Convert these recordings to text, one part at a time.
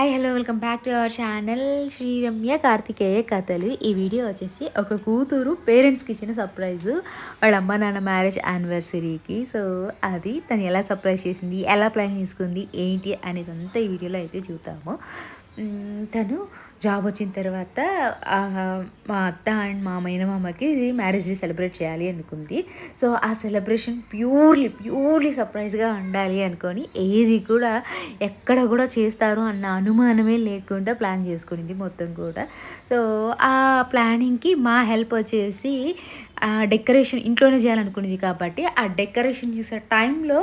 Hi hello welcome back to our channel Sriramya Karthikeya కథలు. ఈ video వచ్చేసి ఒక కూతురు పేరెంట్స్కి ఇచ్చిన సర్ప్రైజు వాళ్ళ అమ్మ నాన్న మ్యారేజ్ యానివర్సరీకి. సో అది తను ఎలా సర్ప్రైజ్ చేసింది, ఎలా ప్లాన్ చేసుకుంది, ఏంటి అనేది అంతా ఈ వీడియోలో అయితే చూద్దాము. తను జాబ్ వచ్చిన తర్వాత మా అత్త అండ్ మా మేనమామకి మ్యారేజ్ డే సెలబ్రేట్ చేయాలి అనుకుంది. సో ఆ సెలబ్రేషన్ ప్యూర్లీ సర్ప్రైజ్గా ఉండాలి అనుకొని ఏది కూడా ఎక్కడ కూడా చేస్తారు అన్న అనుమానమే లేకుండా ప్లాన్ చేసుకునింది మొత్తం కూడా. సో ఆ ప్లానింగ్కి మా హెల్ప్ వచ్చేసి డెకరేషన్ ఇంట్లోనే చేయాలనుకునేది కాబట్టి ఆ డెకరేషన్ చేసే టైంలో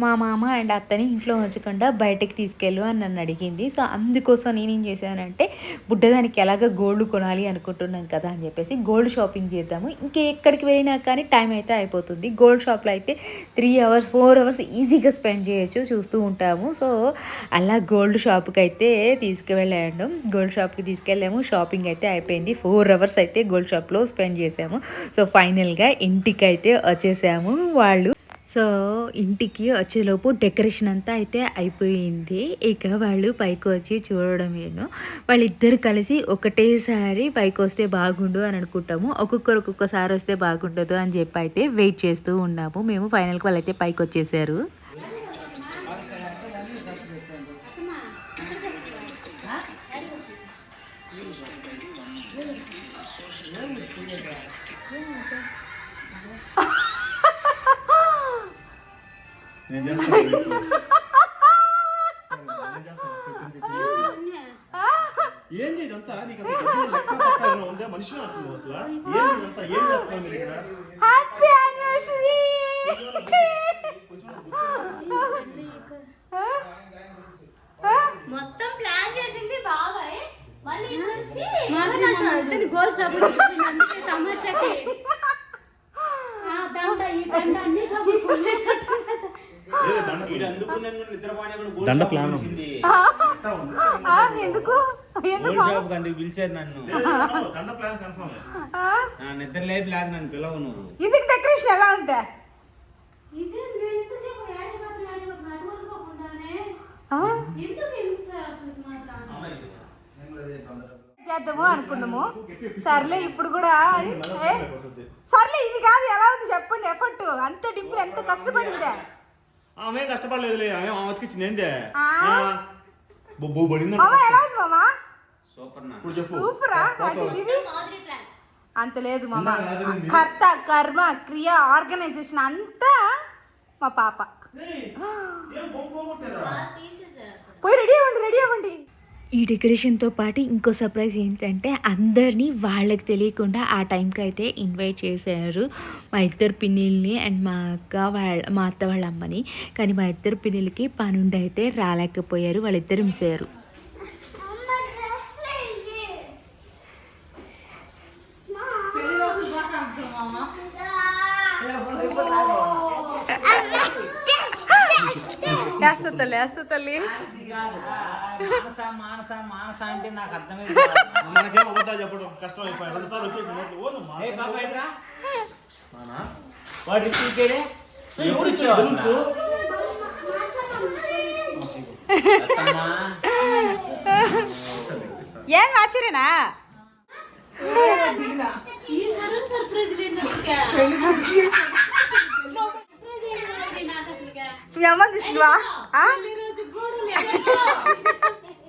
మా మామ అండ్ అత్తని ఇంట్లో ఉంచకుండా బయటకి తీసుకెళ్ళు అని నన్ను అడిగింది. సో అందుకోసం నేనేం చేశానంటే బుడ్డదానికి ఎలాగ గోల్డ్ కొనాలి అనుకుంటున్నాం కదా అని చెప్పేసి గోల్డ్ షాపింగ్ చేద్దాము. ఇంకెక్కడికి వెళ్ళినా కానీ టైం అయితే అయిపోతుంది. గోల్డ్ షాప్లో అయితే 3 hours 4 hours ఈజీగా స్పెండ్ చేయొచ్చు, చూస్తూ ఉంటాము. సో అలా గోల్డ్ షాప్కి అయితే తీసుకువెళ్ళాము. గోల్డ్ షాప్కి తీసుకెళ్ళాము. షాపింగ్ అయితే అయిపోయింది. 4 hours అయితే గోల్డ్ షాప్లో స్పెండ్ చేసాము. సో ఫైనల్గా ఇంటికి అయితే వచ్చేసాము. సో ఇంటికి వచ్చేలోపు డెకరేషన్ అంతా అయితే అయిపోయింది. ఇక వాళ్ళు పైకి వచ్చి చూడడమేను. వాళ్ళిద్దరు కలిసి ఒకటేసారి పైకి వస్తే బాగుండు అని అనుకుంటాము. ఒక్కొక్కసారి వస్తే బాగుండదు అని చెప్పి అయితే వెయిట్ చేస్తూ ఉన్నాము మేము. ఫైనల్కి వాళ్ళైతే పైకి వచ్చేసారు. ఏంది ఇదంతా? నీకు అసలు లెక్క పట్టాలని ఉందా? మనిషిని అసలు ఏంది ఇదంతా? ఏం చేస్తున్నావు మీరు ఇక్కడ? Happy anniversary. మొత్తం ప్లాన్ చేసింది బాబాయ్. మళ్ళీ వచ్చి మాట్లాడుతుంది గోల్ సభ తమాషాకి దండ ఈ దండ అన్ని సభ దండ ప్లాన్ ఎందుకు పిలిచారు నన్ను. దండ ప్లాన్ కన్ఫర్మ్. నా నిద్ర లేపి లేదు నన్ను పిలవు నువ్వు. ఇది డెకరేషన్ ఎలా ఉందా? ఇది నేను ఇంతసేపు అటువనుకోకుండానే ఎందుకు ఇంత అసలు చేద్దాము అనుకున్నాము. సర్లే ఇప్పుడు కూడా సర్లే ఇది కాదు, ఎలా ఉంది చెప్పండి. ఎఫర్ట్ అంత డింపుల్ ఎంత కష్టపడిందా? ఆమె కష్టపడలేదులే, ఆమె అతికిచ్చింది. ఏందే బొబ్బు పడింది. ఎలా ఉంది మామా? సూపర్. ఇప్పుడు చెప్పు. సూపరా? ఇది మాదిరి ప్లాన్ అంత లేదు మామ. కర్త కర్మ క్రియ ఆర్గనైజేషన్ అంతా మా పాప. తీసేసారు. పోయి రెడీ అవ్వండి. ఈ డెకరేషన్తో పాటు ఇంకో సర్ప్రైజ్ ఏంటంటే అందరినీ వాళ్ళకి తెలియకుండా ఆ టైంకి అయితే ఇన్వైట్ చేశారు. మా ఇద్దరు పిన్నిల్ని అండ్ మా అత్త వాళ్ళ అమ్మని. కానీ మా ఇద్దరు పిన్నిలకి పనుండి అయితే రాలేకపోయారు. వాళ్ళిద్దరు మిస్ అయ్యారు. వేస్తా తల్లి. మానస అంటే నాకు అర్థమే. మనకేం అబద్ధాలు చెప్పడం కష్టం అయిపోయి 2 సార్లు వచ్చేసి వాడు ఇచ్చేడే ఎవరు ఇచ్చారు? ఏం ఆశ్చర్యనా? ఈ సడన్ సర్ప్రైజ్ లేదు మీ అమ్మ తీసుకువా? రోజు గోడు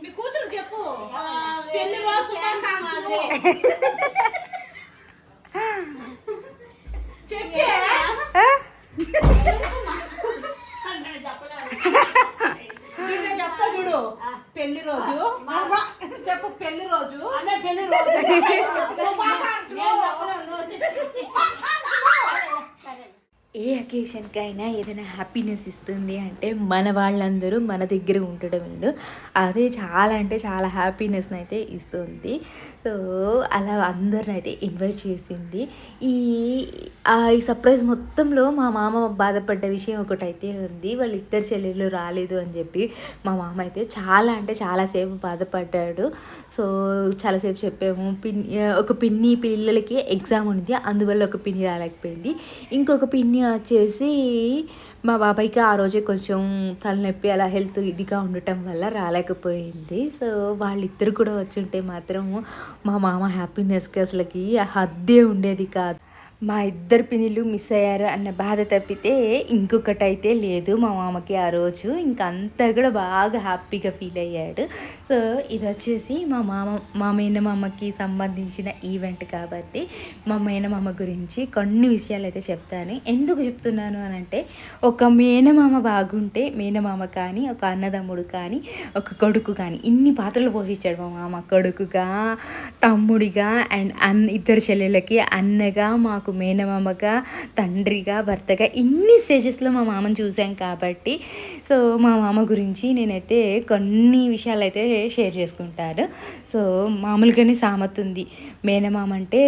మీ కూతురు చెప్పు పెళ్లి రోజు చెప్పే చెప్తా చూడు. పెళ్లి రోజు చెప్పు. పెళ్లి రోజు పెళ్లి ఏ అకేషన్కైనా ఏదైనా హ్యాపీనెస్ ఇస్తుంది అంటే మన వాళ్ళందరూ మన దగ్గర ఉండడం లేదు. అదే చాలా అంటే చాలా హ్యాపీనెస్ని అయితే ఇస్తుంది. సో అలా అందరిని అయితే ఇన్వైట్ చేసింది. ఈ సర్ప్రైజ్ మొత్తంలో మా మామ బాధపడ్డ విషయం ఒకటైతే ఉంది. వాళ్ళిద్దరు చెల్లెళ్ళు రాలేదు అని చెప్పి మా మామ అయితే చాలా అంటే చాలాసేపు బాధపడ్డాడు. సో చాలాసేపు చెప్పాము. ఒక పిన్ని పిల్లలకి ఎగ్జామ్ ఉంది, అందువల్ల ఒక పిన్ని రాలేకపోయింది. ఇంకొక పిన్ని వచ్చేసి మా బాబాయ్కి ఆ రోజే కొంచెం తలనొప్పి అలా హెల్త్ ఇదిగా ఉండటం వల్ల రాలేకపోయింది. సో వాళ్ళిద్దరు కూడా వచ్చుంటే మాత్రం మా మామ హ్యాపీనెస్కి అసలుకి హద్దే ఉండేది కాదు. మా ఇద్దరు పిన్నిలు మిస్ అయ్యారు అన్న బాధ తప్పితే ఇంకొకటైతే లేదు మా మామకి ఆ రోజు. ఇంక అంతా కూడా బాగా హ్యాపీగా ఫీల్ అయ్యాడు. సో ఇది వచ్చేసి మా మేనమామకి సంబంధించిన ఈవెంట్ కాబట్టి మా మేనమామ గురించి కొన్ని విషయాలు అయితే చెప్తాను. ఎందుకు చెప్తున్నాను అని అంటే, ఒక మేనమామ బాగుంటే మేనమామ కానీ, ఒక అన్నదమ్ముడు కానీ, ఒక కొడుకు కానీ ఇన్ని పాత్రలు పోషించాడు మా మామ. కొడుకుగా, తమ్ముడిగా అండ్ ఇద్దరు చెల్లెళ్ళకి అన్నగా, మాకు మేనమామగా, తండ్రిగా, భర్తగా ఇన్ని స్టేజెస్లో మా మామని చూసాం కాబట్టి సో మా మామ గురించి నేనైతే కొన్ని విషయాలు అయితే షేర్ చేసుకుంటాను. సో మామూలుగానే సామెత ఉంది, మేనమామ అంటే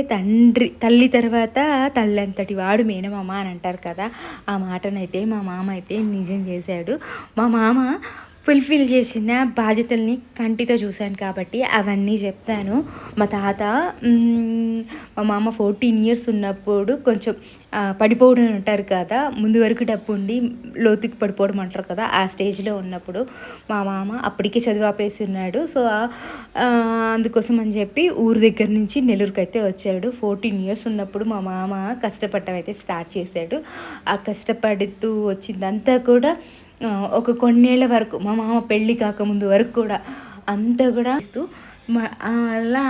తల్లి తర్వాత తల్లి అంతటి వాడు మేనమామ అని అంటారు కదా. ఆ మాటనైతే మా మామ అయితే నిజం చేశాడు. మా మామ ఫుల్ఫిల్ చేసిన బాధ్యతల్ని కంటితో చూశాను కాబట్టి అవన్నీ చెప్తాను. మా తాత మా మామ 14 years ఉన్నప్పుడు కొంచెం పడిపోవడం అంటారు కదా, ముందు వరకు డబ్బు ఉండి లోతుకి పడిపోవడం అంటారు కదా, ఆ స్టేజ్లో ఉన్నప్పుడు మా మామ అప్పటికే చదువు ఆపేసి ఉన్నాడు. సో అందుకోసం అని చెప్పి ఊరు దగ్గర నుంచి నెల్లూరుకి అయితే వచ్చాడు. 14 years ఉన్నప్పుడు మా మామ కష్టపడటం అయితే స్టార్ట్ చేశాడు. ఆ కష్టపడుతూ వచ్చిందంతా కూడా ఒక కొన్నేళ్ల వరకు మా మామ పెళ్ళి కాకముందు వరకు కూడా అంతా కూడా ఇస్తూ అలా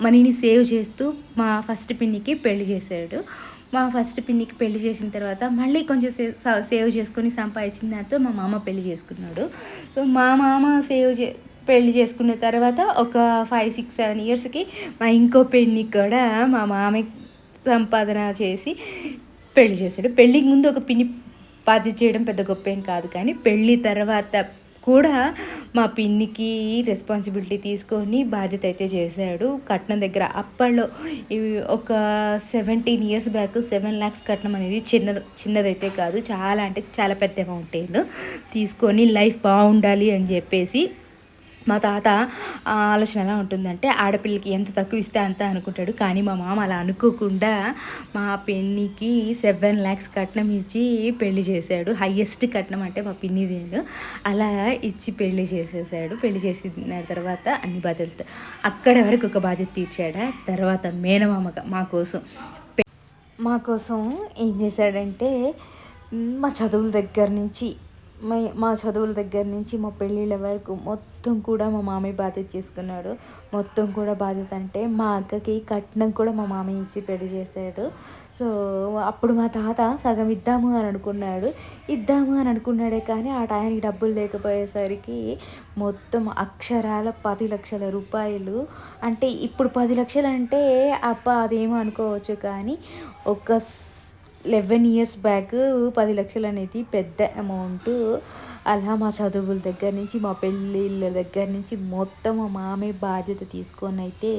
మనీని సేవ్ చేస్తూ మా ఫస్ట్ పిన్నికి పెళ్లి చేశాడు. మా ఫస్ట్ పిన్నికి పెళ్లి చేసిన తర్వాత మళ్ళీ కొంచెం సేవ్ చేసుకొని సంపాదించిన దాంతో మా మామ పెళ్లి చేసుకున్నాడు. సో మా మామ పెళ్లి చేసుకున్న తర్వాత ఒక 5-6-7 yearsకి మా ఇంకో పిన్నికి కూడా మా మామ సంపాదన చేసి పెళ్లి చేశాడు. పెళ్ళికి ముందు ఒక పిన్ని బాధ్యత చేయడం పెద్ద గొప్ప ఏం కాదు, కానీ పెళ్ళి తర్వాత కూడా మా పిన్నికి రెస్పాన్సిబిలిటీ తీసుకొని బాధ్యత అయితే చేశాడు. కట్నం దగ్గర అప్పట్లో ఇవి ఒక 17 years బ్యాక్ 7 lakhs కట్నం అనేది చిన్నదైతే కాదు, చాలా అంటే చాలా పెద్ద అమౌంట్ తీసుకొని లైఫ్ బాగుండాలి అని చెప్పేసి మా తాత ఆలోచన ఎలా ఉంటుందంటే, ఆడపిల్లకి ఎంత తక్కువ ఇస్తే అంత అనుకుంటాడు. కానీ మా మామ అలా అనుకోకుండా మా పిన్నికి 7 lakhs కట్నం ఇచ్చి పెళ్లి చేశాడు. హయ్యెస్ట్ కట్నం అంటే మా పిన్ని దేడు. అలా ఇచ్చి పెళ్లి చేసేసాడు. పెళ్లి చేసిన తర్వాత అన్ని బాధ్యతలు అక్కడ వరకు ఒక బాధ్యత తీర్చాడు. తర్వాత మేనమామగా మా కోసం ఏం చేశాడంటే, మా చదువుల దగ్గర నుంచి మా పెళ్ళిళ్ళ వరకు మొత్తం కూడా మా మామయ్య బాధ్యత చేసుకున్నాడు. మొత్తం కూడా బాధ్యత అంటే మా అక్కకి కట్నం కూడా మా మామయ్య ఇచ్చి పెళ్లి చేశాడు. సో అప్పుడు మా తాత సగం ఇద్దాము అని అనుకున్నాడే కానీ ఆ టైంకి డబ్బులు లేకపోయేసరికి మొత్తం అక్షరాల 10 లక్షల రూపాయలు. అంటే ఇప్పుడు 10 లక్షలు అంటే అబ్బా అదేమో అనుకోవచ్చు, కానీ ఒక 11 years బ్యాక్ 10 లక్షలు అనేది పెద్ద అమౌంట్. అలా మా చదువుల దగ్గర నుంచి మా పెళ్ళిళ్ళ దగ్గర నుంచి మొత్తం మా మామయ్య బాధ్యత తీసుకొని అయితే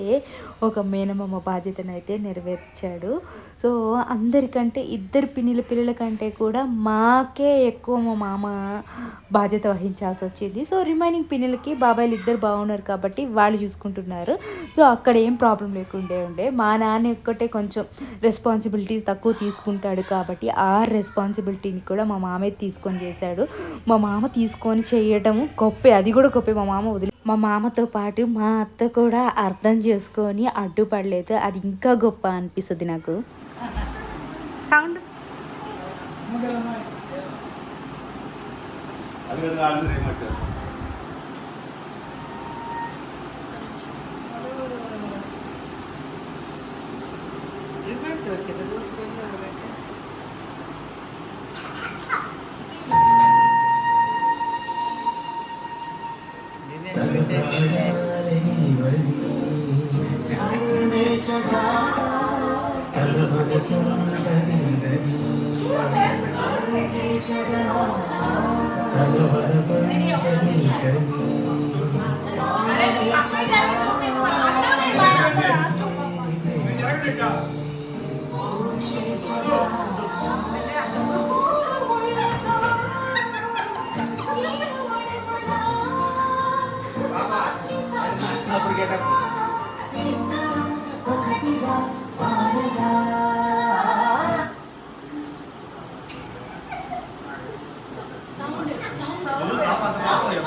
ఒక మేనమామ బాధ్యతను అయితే నెరవేర్చాడు. సో అందరికంటే ఇద్దరు పిల్లల కంటే కూడా మాకే ఎక్కువ మా మామ బాధ్యత వహించాల్సి వచ్చింది. సో రిమైనింగ్ పిన్నులకి బాబాయిలు ఇద్దరు బాగున్నారు కాబట్టి వాళ్ళు చూసుకుంటున్నారు. సో అక్కడ ఏం ప్రాబ్లం లేకుండే. మా నాన్న ఒక్కటే కొంచెం రెస్పాన్సిబిలిటీ తక్కువ తీసుకుంటాడు కాబట్టి ఆ రెస్పాన్సిబిలిటీని కూడా మా మామే తీసుకొని చేశాడు. మా మామ తీసుకొని చేయడం గొప్పే, అది కూడా గొప్పే. మా మామతో పాటు మా అత్త కూడా అర్థం చేసుకొని అడ్డుపడలేదు, అది ఇంకా గొప్ప అనిపిస్తుంది నాకు. సౌండ్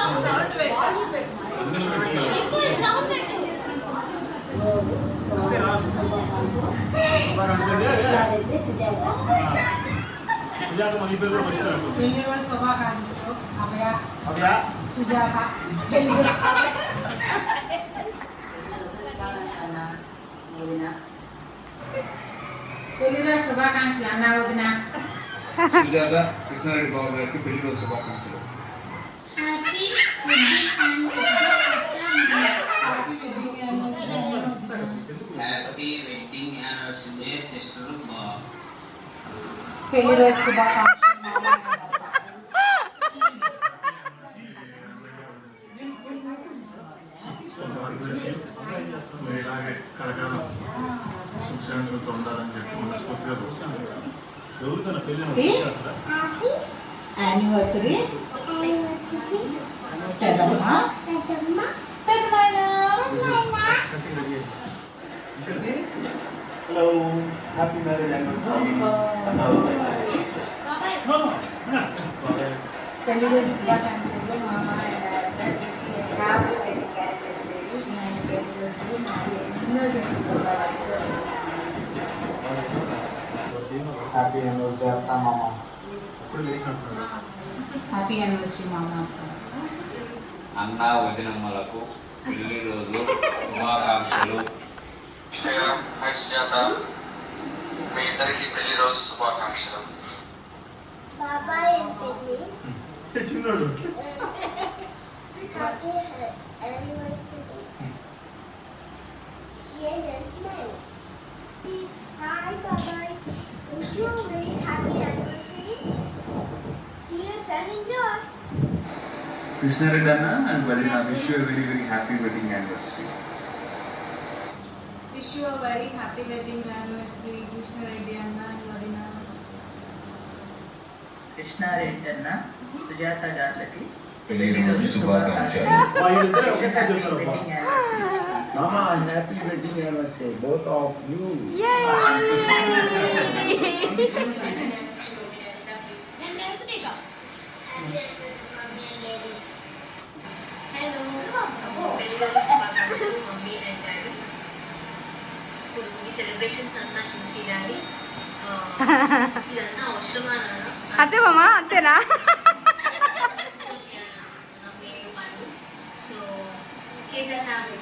ఎక్కువ సౌండ్ పెట్టు. సుజాత మన ఇద్దరు కూడా వచ్చినారు. పెళ్లి రోజు శుభాకాంక్షలు అభయ అభయ సుజాత పెళ్లి రోజు శుభాకాంక్షలు అన్నా వదిన సుజాత కృష్ణారెడ్డి బాబు గారికి పెళ్లి రోజు శుభాకాంక్షలు. హ్యాపీ వెడ్డింగ్ యానివర్సరీ సిస్టర్ బాబు. పెళ్లి రోజు శుభాకాంక్షలు ఇలాగే కలకాలం సుఖశాంతులతో ఉండాలని చెప్పి మనస్ఫూర్తిగా కోరుకుంటున్నాను. ఎవరికైనా పెళ్ళి యానివర్సరీ పెద్దమ్మ పెద్దనాయన హలో హ్యాపీ మ్యారేజ్ యానివర్సరీ. పెళ్లి రోజు శుభాకాంక్షలు మామ హ్యాపీ యానివర్సరీ అత్త మామ. హ్యాపీ యానివర్సరీ మామ అన్న వదినమ్మలకు పెళ్లి రోజు శుభాకాంక్షలు. హాయ్ సుజాత, మీ ఇద్దరికి పెళ్లి రోజు శుభాకాంక్షలు. చిన్నాడు Hi, Baba. Wish you a very happy anniversary. Cheers and enjoy. Krishna Reddy అన్న అండ్ వదిన wish you very very happy wedding anniversary. Wish you a very happy wedding anniversary Krishna Reddy అన్న అండ్ వదిన. కృష్ణారెడ్డి అన్న సుజాత గారికి పెళ్లి రోజు శుభాకాంక్షలు. వీళ్ళిద్దరే ఒకేసారి చెప్తారు అబ్బా. మామ happy wedding anniversary both of you. నేను మెరుపుతీగా. Hello. మమ్మీ అండ్ డాడీ ఇప్పుడు ఈ సెలబ్రేషన్స్ అంతా చూసి డాడీ ఇదంతా అవసరమా నాన్న? అంతే మామా అంతేనా నేను పండు సో చేసేసాము.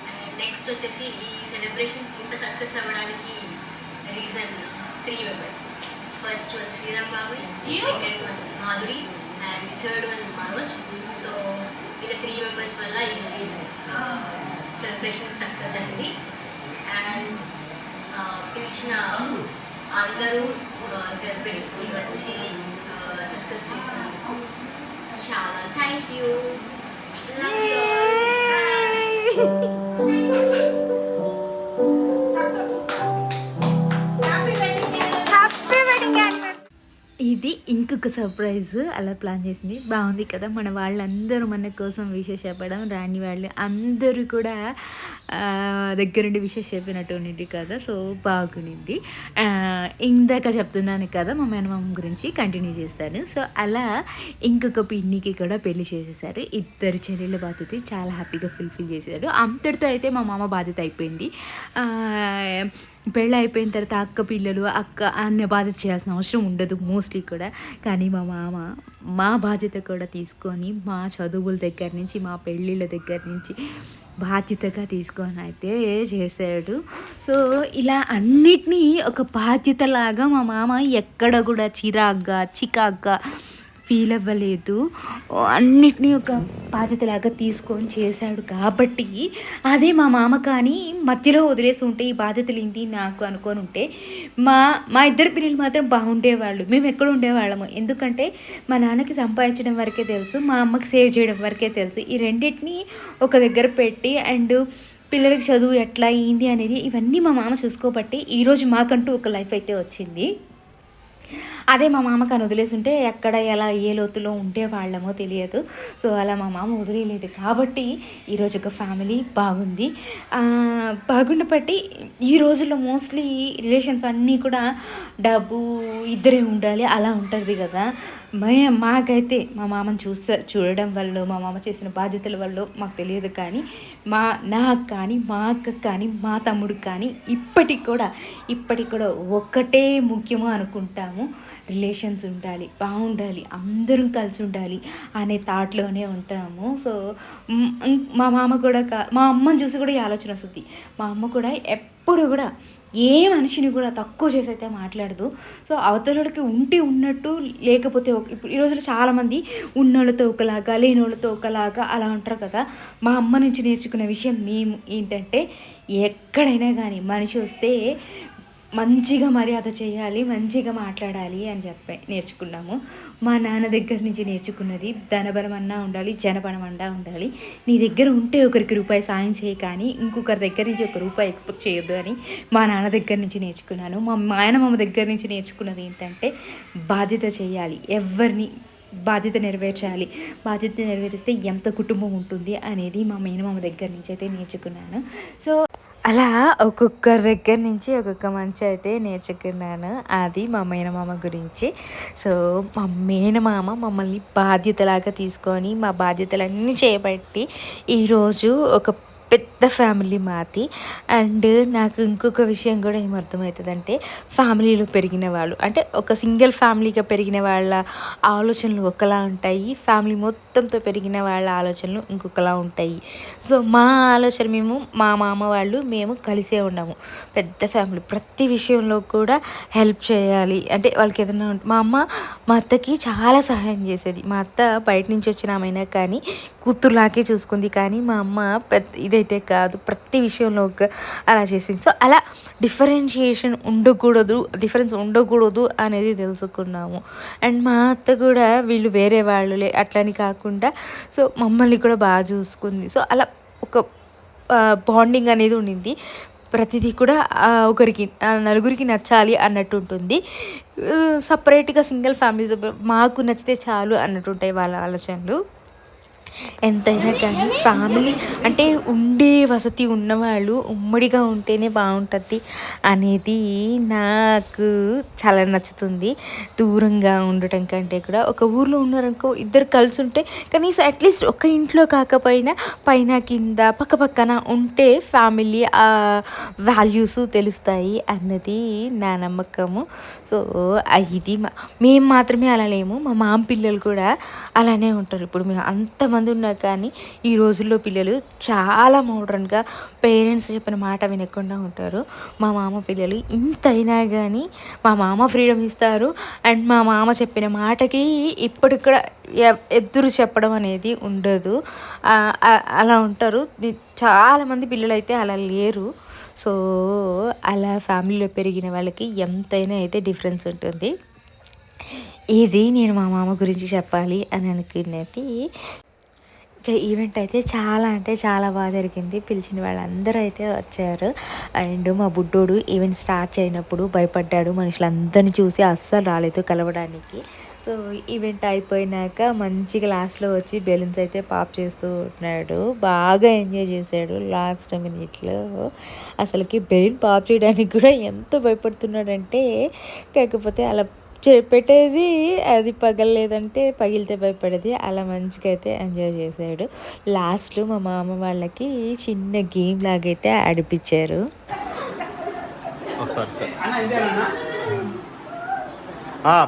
అండ్ నెక్స్ట్ వచ్చేసి ఈ సెలబ్రేషన్స్ ఇంత సక్సెస్ అవ్వడానికి reason 3 members. First one Sriram బాబాయ్, second one Madhuri and third one Manoj. So వీళ్ళ 3 members వల్ల ఈ సెలబ్రేషన్ సక్సెస్ అయింది. అండ్ పిలిచిన అందరూ సెలబ్రేషన్స్కి వచ్చి సక్సెస్ చేసినందుకు చాలా థ్యాంక్ యూ. ఇది ఇంకొక సర్ప్రైజ్ అలా ప్లాన్ చేసింది. బాగుంది కదా, మన వాళ్ళందరూ మన కోసం విషెస్ చెప్పడం, రాని వాళ్ళు అందరూ కూడా దగ్గరుండి విషెస్ చెప్పినట్టు ఉండింది కదా. సో బాగుంది. ఇందాక చెప్తున్నాను కదా మా మేనమామ గురించి కంటిన్యూ చేస్తాను. సో అలా ఇంకొక పిన్నికి కూడా పెళ్లి చేసేసారు. 2 చెల్లెళ్ళ బాధ్యత చాలా హ్యాపీగా ఫుల్ఫిల్ చేశారు. అంతటితో అయితే మా మామ బాధ్యత అయిపోయింది. పెళ్ళి అయిపోయిన తర్వాత అక్క పిల్లలు అక్క అన్న బాధ్యత చేయాల్సిన అవసరం ఉండదు మోస్ట్లీ కూడా. కానీ మా మామ మా బాధ్యత కూడా తీసుకొని మా చదువుల దగ్గర నుంచి మా పెళ్ళిళ్ళ దగ్గర నుంచి బాధ్యతగా తీసుకొని అయితే చేశాడు. సో ఇలా అన్నిటినీ ఒక బాధ్యతలాగా మా మామ ఎక్కడ కూడా చికాగ్గా ఫీల్ అవ్వలేదు. అన్నిటినీ ఒక బాధ్యతలాగా తీసుకొని చేశాడు. కాబట్టి అదే మా మామ కానీ మధ్యలో వదిలేసి ఉంటే ఈ బాధ్యతలు ఏంటి నాకు అనుకొని ఉంటే మా ఇద్దరు పిల్లలు మాత్రం బాగుండేవాళ్ళు. మేము ఎక్కడ ఉండేవాళ్ళము. ఎందుకంటే మా నాన్నకి సంపాదించడం వరకే తెలుసు, మా అమ్మకి సేవ్ చేయడం వరకే తెలుసు. ఈ రెండింటినీ ఒక దగ్గర పెట్టి అండ్ పిల్లలకి చదువు ఎట్లా ఏంటి అనేది ఇవన్నీ మా మామ చూసుకోబట్టి ఈరోజు మాకంటూ ఒక లైఫ్ అయితే వచ్చింది. అదే మా మామకు అని వదిలేసి ఉంటే ఎక్కడ ఎలా ఏ లోతులో ఉండేవాళ్ళమో తెలియదు. సో అలా మా మామ వదిలేదు కాబట్టి ఈరోజు ఒక ఫ్యామిలీ బాగుంది. బాగుండ బట్టి ఈ రోజుల్లో మోస్ట్లీ రిలేషన్స్ అన్నీ కూడా డబ్బు ఇద్దరే ఉండాలి అలా ఉంటుంది కదా. మాకైతే మా మామని చూడడం వల్ల, మా మామ చేసిన బాధ్యతల వల్ల మాకు తెలియదు, కానీ నాకు కానీ, మా అక్కకు కానీ, మా తమ్ముడికి కానీ ఇప్పటికి కూడా ఒక్కటే ముఖ్యము అనుకుంటాము. రిలేషన్స్ ఉండాలి, బాగుండాలి, అందరం కలిసి ఉండాలి అనే థాట్లోనే ఉంటాము. సో మా మామ కూడా మా అమ్మని చూసి కూడా ఈ ఆలోచన వస్తుంది. మా అమ్మ కూడా ఎప్పుడు కూడా ఏ మనిషిని కూడా తక్కువ చేసి అయితే మాట్లాడదు. సో అవతలకి ఉన్నట్టు, లేకపోతే ఇప్పుడు ఈ రోజుల్లో చాలామంది ఉన్నోళ్ళతో ఒకలాగా, లేనోళ్ళతో ఒకలాగా అలా ఉంటారు కదా. మా అమ్మ నుంచి నేర్చుకున్న విషయం మేము ఏంటంటే, ఎక్కడైనా కానీ మనిషి వస్తే మంచిగా మర్యాద చేయాలి, మంచిగా మాట్లాడాలి అని చెప్పి నేర్చుకున్నాము. మా నాన్న దగ్గర నుంచి నేర్చుకున్నది ధనబలం అన్నా ఉండాలి, జనబలం అన్నా ఉండాలి. నీ దగ్గర ఉంటే ఒకరికి రూపాయి సాయం చేయి, కానీ ఇంకొకరి దగ్గర నుంచి ₹1 ఎక్స్పెక్ట్ చేయొద్దు అని మా నాన్న దగ్గర నుంచి నేర్చుకున్నాను. మా మేనమామ దగ్గర నుంచి నేర్చుకున్నది ఏంటంటే, బాధ్యత చేయాలి, ఎవరిని బాధ్యత నెరవేర్చాలి, బాధ్యత నెరవేరిస్తే ఎంత కుటుంబం ఉంటుంది అనేది మా మేనమామ దగ్గర నుంచి అయితే నేర్చుకున్నాను. సో అలా ఒక్కొక్కరి దగ్గర నుంచి ఒక్కొక్క మంచి అయితే నేర్చుకున్నాను. అది మా మేనమామ గురించి. సో మా మేనమామ మమ్మల్ని బాధ్యతలాగా తీసుకొని మా బాధ్యతలన్నీ చేపట్టి ఈరోజు ఒక పెద్ద ఫ్యామిలీ మాది. అండ్ నాకు ఇంకొక విషయం కూడా ఏమర్థమవుతుందంటే, ఫ్యామిలీలో పెరిగిన వాళ్ళు అంటే ఒక సింగిల్ ఫ్యామిలీగా పెరిగిన వాళ్ళ ఆలోచనలు ఒకలా ఉంటాయి, ఫ్యామిలీ మొత్తంతో పెరిగిన వాళ్ళ ఆలోచనలు ఇంకొకలా ఉంటాయి. సో మా ఆలోచన, మా మామ వాళ్ళు మేము కలిసే ఉన్నాము. పెద్ద ఫ్యామిలీ, ప్రతి విషయంలో కూడా హెల్ప్ చేయాలి. అంటే వాళ్ళకి ఏదైనా మా అమ్మ మా అత్తకి చాలా సహాయం చేసేది. మా అత్త బయట నుంచి వచ్చిన ఆమెనా కానీ కూతురులాగే చూసుకుంది, కానీ మా అమ్మ ఇదైతే కాదు, ప్రతి విషయంలో అలా చేసింది. సో అలా డిఫరెన్స్ ఉండకూడదు అనేది తెలుసుకున్నాము. అండ్ మా అత్త కూడా వీళ్ళు వేరే వాళ్ళులే అట్లని కాకుండా సో మమ్మల్ని కూడా బాగా చూసుకుంది. సో అలా ఒక బాండింగ్ అనేది ఉండింది. ప్రతిదీ కూడా నలుగురికి నచ్చాలి అన్నట్టు ఉంటుంది. సపరేట్గా సింగిల్ ఫ్యామిలీతో మాకు నచ్చితే చాలు అన్నట్టు ఉంటాయి వాళ్ళ ఆలోచనలు. ఎంతైనా కానీ ఫ్యామిలీ అంటే ఉండే వసతి ఉన్నవాళ్ళు ఉమ్మడిగా ఉంటేనే బాగుంటుంది అనేది నాకు చాలా నచ్చుతుంది. దూరంగా ఉండటం కంటే కూడా ఒక ఊర్లో ఉన్నారనుకో, ఇద్దరు కలిసి ఉంటే కనీసం అట్లీస్ట్ ఒక ఇంట్లో కాకపోయినా పైన కింద పక్కపక్కన ఉంటే ఫ్యామిలీ వాల్యూస్ తెలుస్తాయి అన్నది నా నమ్మకము. సో ఇది మేము మాత్రమే అలా లేము, మా మామ పిల్లలు కూడా అలానే ఉంటారు. ఇప్పుడు మేము అంతమంది ఉన్నా కానీ ఈ రోజుల్లో పిల్లలు చాలా మోడ్రన్గా పేరెంట్స్ చెప్పిన మాట వినకుండా ఉంటారు. మా మామ పిల్లలు ఇంతైనా కానీ మా మామ ఫ్రీడమ్ ఇస్తారు. అండ్ మా మామ చెప్పిన మాటకి ఇప్పటికి కూడా ఎదురు చెప్పడం అనేది ఉండదు. అలా ఉంటారు. చాలామంది పిల్లలు అయితే అలా లేరు. సో అలా ఫ్యామిలీలో పెరిగిన వాళ్ళకి ఎంతైనా అయితే డిఫరెన్స్ ఉంటుంది. ఇది నేను మా మామ గురించి చెప్పాలి అని అనుకున్నది. ఇంకా ఈవెంట్ అయితే చాలా అంటే చాలా బాగా జరిగింది. పిలిచిన వాళ్ళందరూ అయితే వచ్చారు. అండ్ మా బుడ్డోడు ఈవెంట్ స్టార్ట్ అయినప్పుడు భయపడ్డాడు, మనుషులందరినీ చూసి అస్సలు రాలేదు కలవడానికి. సో ఈవెంట్ అయిపోయినాక మంచిగా లాస్ట్లో వచ్చి బెలూన్స్ అయితే పాప్ చేస్తూ ఉన్నాడు. బాగా ఎంజాయ్ చేశాడు. లాస్ట్ మినిట్లో అసలుకి బెలూన్ పాప్ చేయడానికి కూడా ఎంత భయపడుతున్నాడంటే, కాకపోతే అలా పెట్టేది అది పగలలేదంటే పగిలితే భయపడేది. అలా మంచిగా అయితే ఎంజాయ్ చేశాడు. లాస్ట్లో మా మామ వాళ్ళకి చిన్న గేమ్ లాగైతే ఆడిపించారు.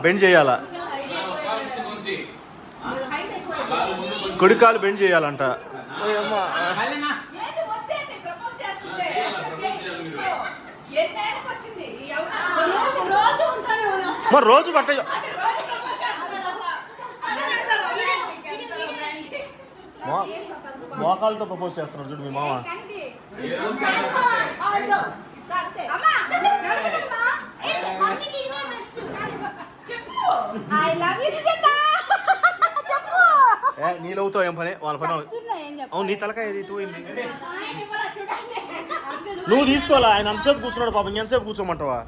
బెండ్ చేయాలా, కుడికాలు బెండ్ చేయాలంట. మరి రోజు కట్ట మోకాలతో ప్రపోజ్ చేస్తున్నాడు చూడు మీ మామ. నీళ్ళవుతో ఏం పని వాళ్ళ పని. అవును, నీ తలకాయ నువ్వు తీసుకోవాలా? ఆయన అంతసేపు కూర్చున్నాడు పాపం, ఎంతసేపు కూర్చోమంటావా?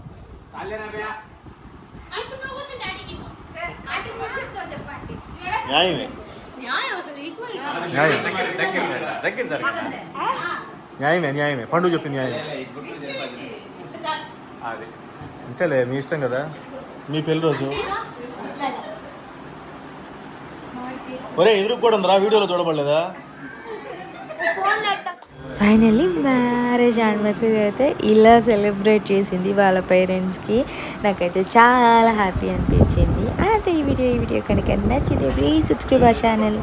న్యాయమే న్యాయమే న్యాయమే పండుగ చెప్పింది న్యాయమే. అంతేలే, మీ ఇష్టం కదా. మీ పెళ్లి రోజు ఒరే ఎదురు కూడా ఉందిరా, వీడియోలో చూడబడలేదా? ఫైనల్లీ మ్యారేజ్ యానివర్సరీ అయితే ఇలా సెలబ్రేట్ చేసింది వాళ్ళ పేరెంట్స్కి. నాకైతే చాలా హ్యాపీ అనిపించింది. అయితే ఈ వీడియో కనుక నచ్చితే ప్లీజ్ సబ్స్క్రైబ్ అవర్ ఛానల్.